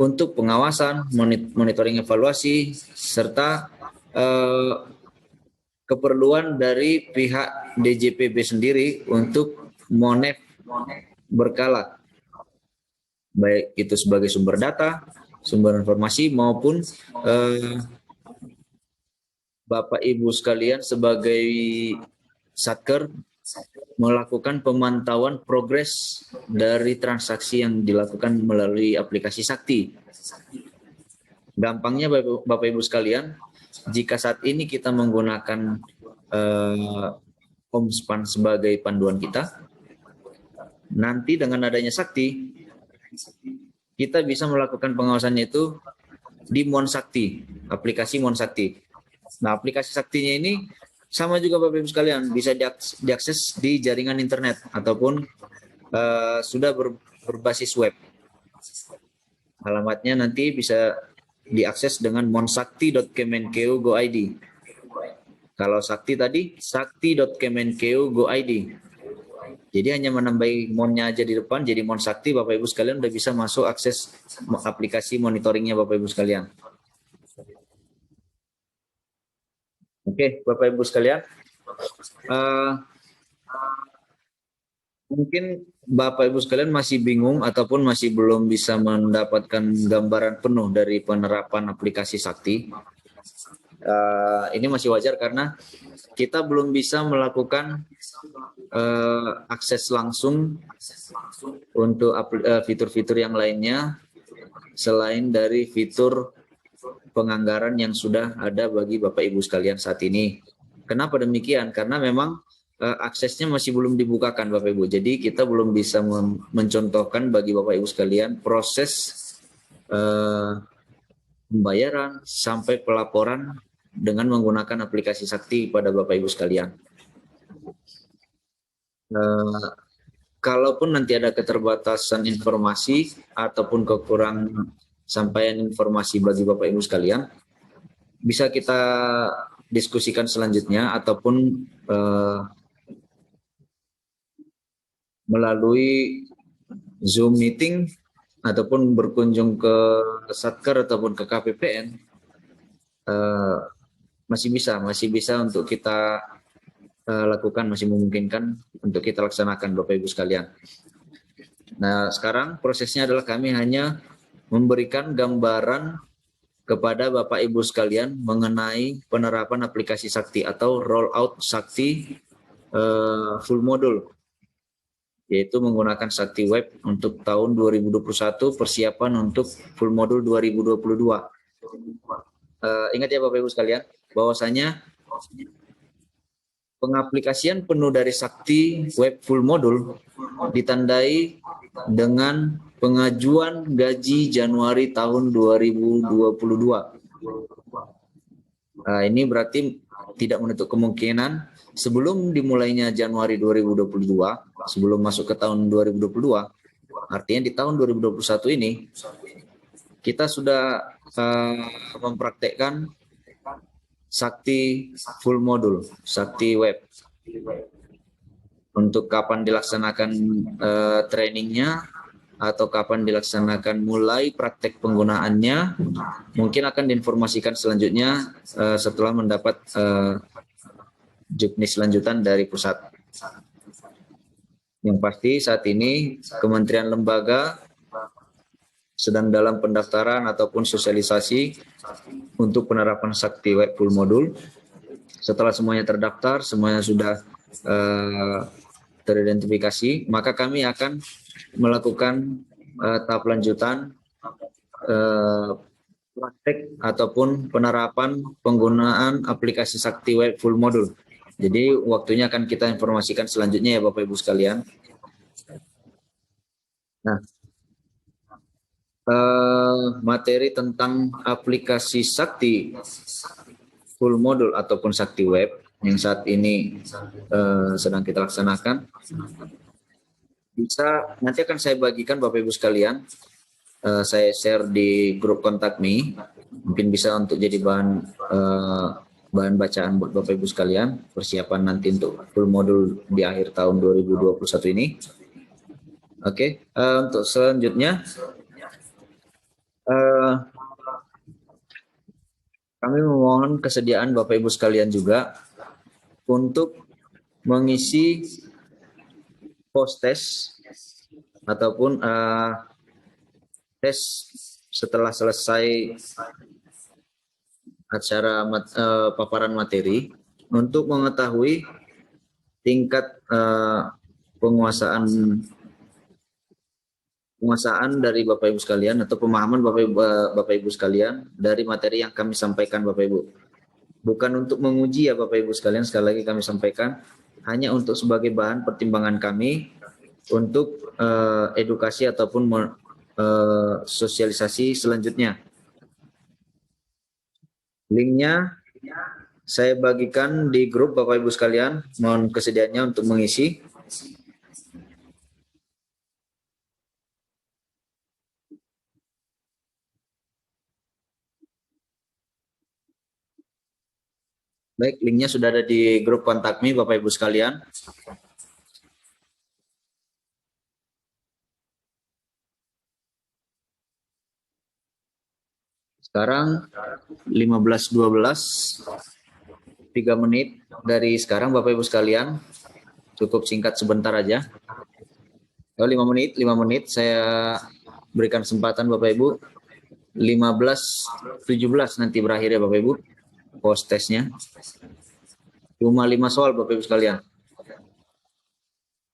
untuk pengawasan, monitoring evaluasi, serta keperluan dari pihak DJPB sendiri untuk monef berkala, baik itu sebagai sumber data, sumber informasi maupun Bapak Ibu sekalian sebagai Satker melakukan pemantauan progres dari transaksi yang dilakukan melalui aplikasi Sakti. Gampangnya Bapak Ibu sekalian, jika saat ini kita menggunakan Omspan sebagai panduan kita, nanti dengan adanya Sakti, kita bisa melakukan pengawasannya itu di Monsakti, aplikasi Monsakti. Nah, aplikasi Saktinya ini sama juga Bapak Ibu sekalian, bisa diakses di jaringan internet ataupun sudah berbasis web. Alamatnya nanti bisa diakses dengan monsakti.kemenkeu.go.id. Kalau Sakti tadi, sakti.kemenkeu.go.id. Jadi hanya menambahi monnya aja di depan, jadi Mon Sakti, Bapak Ibu sekalian udah bisa masuk akses aplikasi monitoringnya Bapak Ibu sekalian. Oke, Bapak Ibu sekalian. Mungkin Bapak Ibu sekalian masih bingung ataupun masih belum bisa mendapatkan gambaran penuh dari penerapan aplikasi Sakti. Ini masih wajar karena kita belum bisa melakukan akses langsung untuk fitur-fitur yang lainnya selain dari fitur penganggaran yang sudah ada bagi Bapak Ibu sekalian saat ini. Kenapa demikian? Karena memang aksesnya masih belum dibukakan Bapak Ibu. Jadi kita belum bisa mencontohkan bagi Bapak Ibu sekalian proses pembayaran sampai pelaporan dengan menggunakan aplikasi Sakti pada Bapak Ibu sekalian. Kalaupun nanti ada keterbatasan informasi ataupun kekurangan sampaian informasi bagi Bapak Ibu sekalian, bisa kita diskusikan selanjutnya ataupun melalui Zoom meeting ataupun berkunjung ke Satker ataupun ke KPPN, masih bisa untuk kita lakukan, masih memungkinkan untuk kita laksanakan Bapak Ibu sekalian. Nah, sekarang prosesnya adalah kami hanya memberikan gambaran kepada Bapak Ibu sekalian mengenai penerapan aplikasi Sakti atau rollout Sakti full modul, yaitu menggunakan Sakti Web untuk tahun 2021, persiapan untuk full modul 2022. Ingat ya Bapak Ibu sekalian, bahwasanya pengaplikasian penuh dari Sakti Web full modul ditandai dengan pengajuan gaji Januari tahun 2022. Ini berarti tidak menutup kemungkinan sebelum dimulainya Januari 2022, sebelum masuk ke tahun 2022, artinya di tahun 2021 ini kita sudah mempraktekkan Sakti full modul, Sakti Web. Untuk kapan dilaksanakan trainingnya atau kapan dilaksanakan mulai praktek penggunaannya, mungkin akan diinformasikan selanjutnya setelah mendapat juknis lanjutan dari pusat. Yang pasti saat ini Kementerian Lembaga sedang dalam pendaftaran ataupun sosialisasi untuk penerapan Sakti Web full modul. Setelah semuanya terdaftar, semuanya sudah teridentifikasi, maka kami akan melakukan tahap lanjutan praktek ataupun penerapan penggunaan aplikasi Sakti Web full modul. Jadi waktunya akan kita informasikan selanjutnya ya Bapak Ibu sekalian. Nah, materi tentang aplikasi Sakti full modul ataupun Sakti Web yang saat ini sedang kita laksanakan, nanti akan saya bagikan Bapak Ibu sekalian, saya share di grup kontak me, mungkin bisa untuk jadi bahan bacaan buat Bapak Ibu sekalian, persiapan nanti untuk full modul di akhir tahun 2021 ini. Oke, untuk selanjutnya kami memohon kesediaan Bapak Ibu sekalian juga untuk mengisi post test ataupun tes setelah selesai paparan materi untuk mengetahui tingkat penguasaan dari Bapak Ibu sekalian atau pemahaman Bapak Ibu sekalian dari materi yang kami sampaikan Bapak Ibu. Bukan untuk menguji ya Bapak Ibu sekalian, sekali lagi kami sampaikan hanya untuk sebagai bahan pertimbangan kami untuk edukasi ataupun sosialisasi selanjutnya. Linknya saya bagikan di grup Bapak Ibu sekalian, mohon kesediaannya untuk mengisi. Baik, linknya sudah ada di grup kontak me Bapak Ibu sekalian. Sekarang 15.12, 3 menit dari sekarang Bapak Ibu sekalian. Cukup singkat sebentar aja. 5 menit saya berikan kesempatan Bapak Ibu. 15.17 nanti berakhir ya Bapak Ibu. Post testnya. Cuma 5 soal Bapak Ibu sekalian.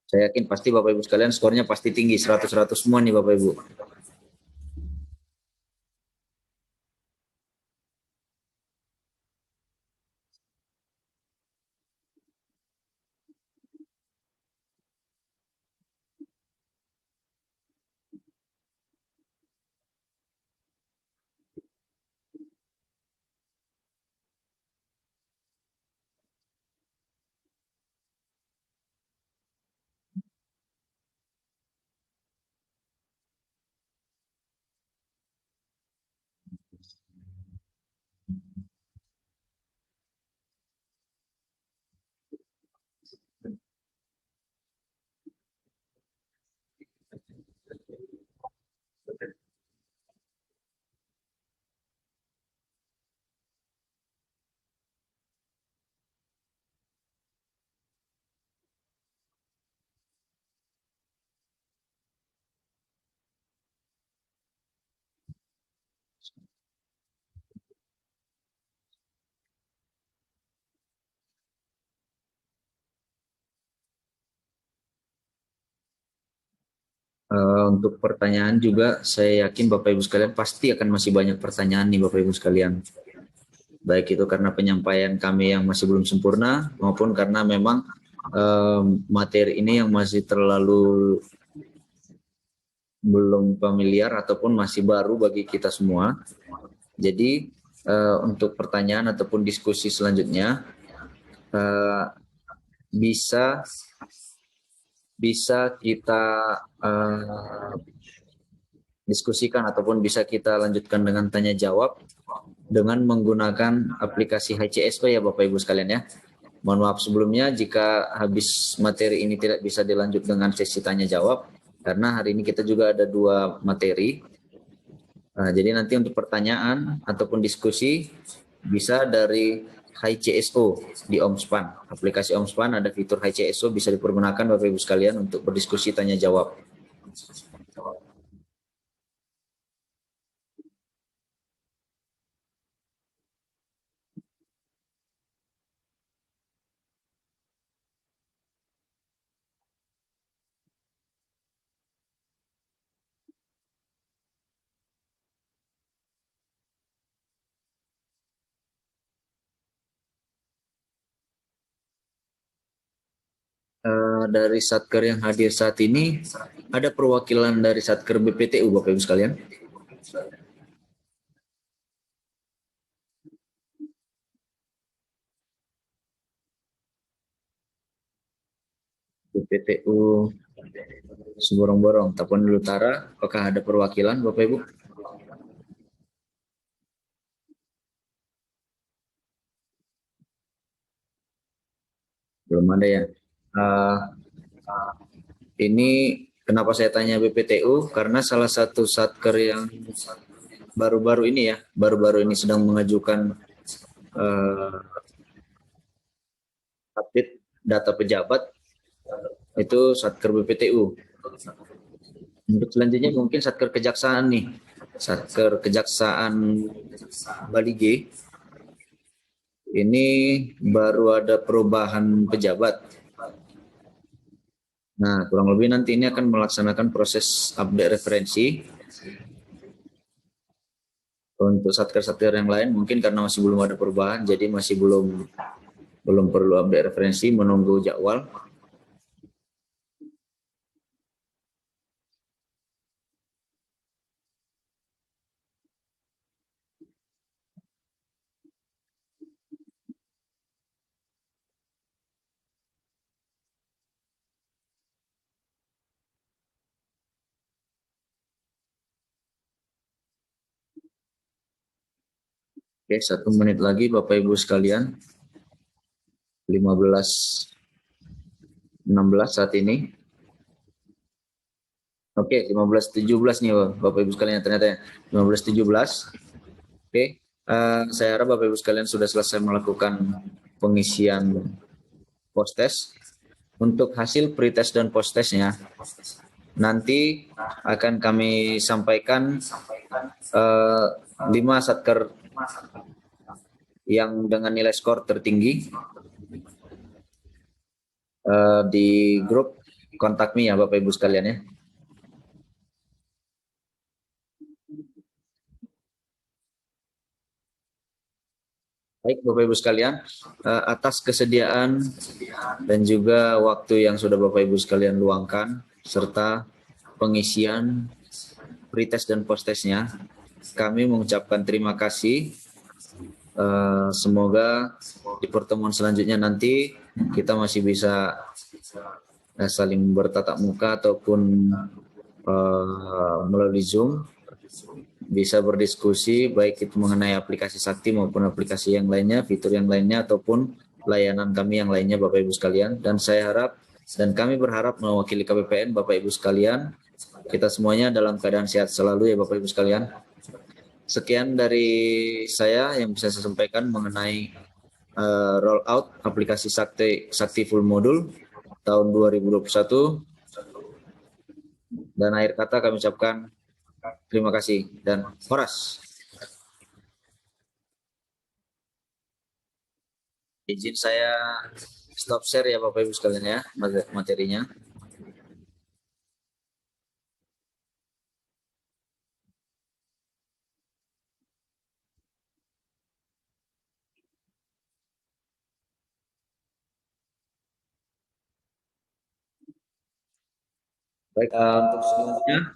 Saya yakin pasti Bapak Ibu sekalian skornya pasti tinggi, 100-100 semua nih Bapak Ibu. Untuk pertanyaan juga saya yakin Bapak Ibu sekalian pasti akan masih banyak pertanyaan nih Bapak Ibu sekalian. Baik itu karena penyampaian kami yang masih belum sempurna maupun karena memang materi ini yang masih terlalu belum familiar ataupun masih baru bagi kita semua. Jadi untuk pertanyaan ataupun diskusi selanjutnya bisa kita diskusikan ataupun bisa kita lanjutkan dengan tanya jawab dengan menggunakan aplikasi HCSP ya Bapak Ibu sekalian ya. Mohon maaf sebelumnya jika habis materi ini tidak bisa dilanjut dengan sesi tanya jawab karena hari ini kita juga ada 2 materi. Jadi nanti untuk pertanyaan ataupun diskusi bisa dari HCSO di Omspan. Aplikasi Omspan ada fitur HCSO bisa dipergunakan Bapak Ibu sekalian untuk berdiskusi tanya jawab. Dari Satker yang hadir saat ini ada perwakilan dari Satker BPTU Bapak Ibu sekalian. BPTU Seborong-Borong, Tapanuli Utara, apakah ada perwakilan Bapak Ibu? Belum ada ya. Ini kenapa saya tanya BPTU? Karena salah satu satker yang baru-baru ini sedang mengajukan update data pejabat itu satker BPTU. Untuk selanjutnya mungkin satker kejaksaan nih, satker kejaksaan Bali G. Ini baru ada perubahan pejabat. Nah, kurang lebih nanti ini akan melaksanakan proses update referensi. Untuk satker-satker yang lain mungkin karena masih belum ada perubahan, jadi masih belum perlu update referensi, menunggu jadwal. Oke, 1 menit lagi Bapak Ibu sekalian. 15.16 saat ini. Oke, 15.17 nih Bapak Ibu sekalian ternyata ya. 15.17. Oke, saya harap Bapak Ibu sekalian sudah selesai melakukan pengisian post test. Untuk hasil pretest dan post testnya nanti akan kami sampaikan 5 satker yang dengan nilai skor tertinggi di grup kontak me ya Bapak Ibu sekalian ya. Baik Bapak Ibu sekalian, atas kesediaan dan juga waktu yang sudah Bapak Ibu sekalian luangkan serta pengisian pretest dan post testnya, kami mengucapkan terima kasih. Semoga di pertemuan selanjutnya nanti kita masih bisa saling bertatap muka ataupun melalui Zoom bisa berdiskusi baik itu mengenai aplikasi Sakti maupun aplikasi yang lainnya, fitur yang lainnya ataupun layanan kami yang lainnya Bapak Ibu sekalian. Dan saya harap dan kami berharap mewakili KPPN Bapak Ibu sekalian, kita semuanya dalam keadaan sehat selalu ya Bapak Ibu sekalian. Sekian dari saya yang bisa saya sampaikan mengenai rollout aplikasi Sakti Full Modul tahun 2021. Dan akhir kata kami ucapkan terima kasih dan horas. Izin saya stop share ya Bapak Ibu sekalian ya materinya. Baik, untuk selanjutnya